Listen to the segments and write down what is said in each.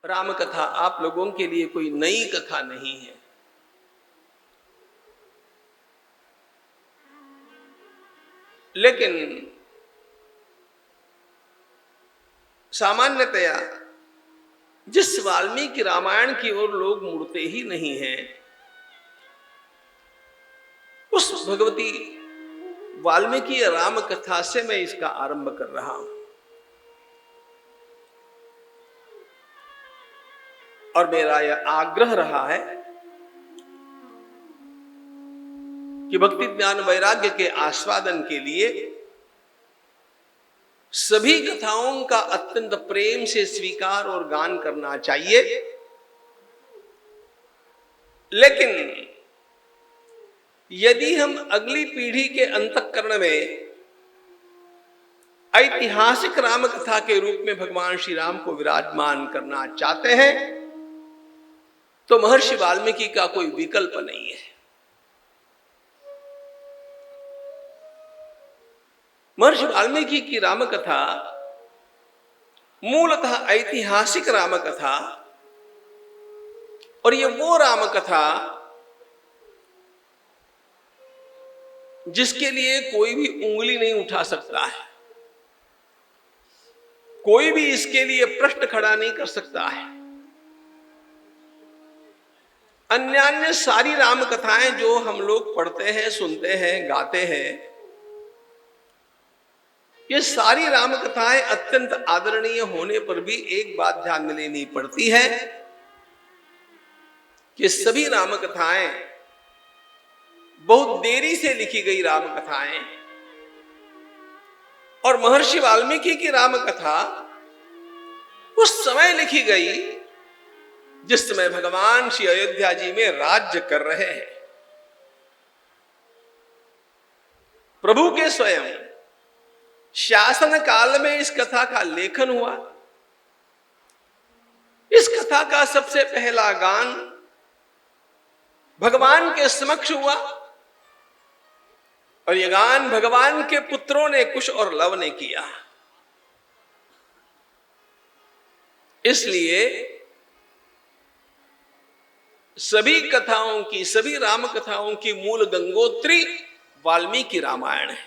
राम कथा आप लोगों के लिए कोई नई कथा नहीं है। लेकिन सामान्यतया जिस वाल्मीकि रामायण की ओर लोग मुड़ते ही नहीं हैं, उस भगवती वाल्मीकि राम कथा से मैं इसका आरंभ कर रहा हूं। और मेरा यह आग्रह रहा है कि भक्ति ज्ञान वैराग्य के आस्वादन के लिए सभी कथाओं का अत्यंत प्रेम से स्वीकार और गान करना चाहिए। लेकिन यदि हम अगली पीढ़ी के अंतःकरण में ऐतिहासिक राम कथा के रूप में भगवान श्री राम को विराजमान करना चाहते हैं, तो महर्षि वाल्मीकि का कोई विकल्प नहीं है। महर्षि वाल्मीकि की राम कथा मूलतः ऐतिहासिक राम कथा, और ये वो राम कथा जिसके लिए कोई भी उंगली नहीं उठा सकता है, कोई भी इसके लिए प्रश्न खड़ा नहीं कर सकता है। अन्य सारी राम कथाएं जो हम लोग पढ़ते हैं, सुनते हैं, गाते हैं, ये सारी राम कथाएं अत्यंत आदरणीय होने पर भी एक बात ध्यान में लेनी पड़ती है कि सभी राम कथाएं बहुत देरी से लिखी गई राम कथाएं, और महर्षि वाल्मीकि की राम कथा उस समय लिखी गई जिस समय भगवान श्री अयोध्या जी में राज्य कर रहे हैं। प्रभु के स्वयं शासन काल में इस कथा का लेखन हुआ। इस कथा का सबसे पहला गान भगवान के समक्ष हुआ, और यह गान भगवान के पुत्रों ने कुश और लव ने किया। इसलिए सभी कथाओं की, सभी राम कथाओं की मूल गंगोत्री वाल्मीकि रामायण है।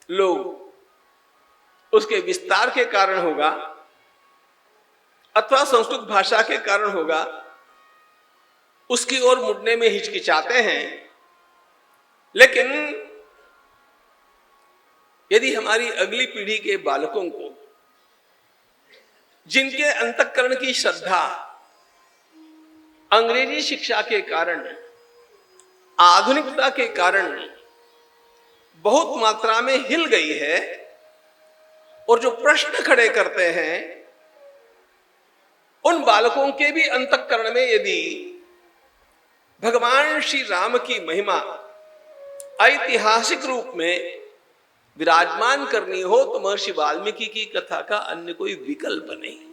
लोग उसके विस्तार के कारण होगा अथवा संस्कृत भाषा के कारण होगा, उसकी ओर मुड़ने में हिचकिचाते हैं। लेकिन यदि हमारी अगली पीढ़ी के बालकों को, जिनके अंतःकरण की श्रद्धा अंग्रेजी शिक्षा के कारण, आधुनिकता के कारण बहुत मात्रा में हिल गई है, और जो प्रश्न खड़े करते हैं, उन बालकों के भी अंतःकरण में यदि भगवान श्री राम की महिमा ऐतिहासिक रूप में विराजमान करनी हो, तो महर्षि वाल्मीकि की कथा का अन्य कोई विकल्प नहीं।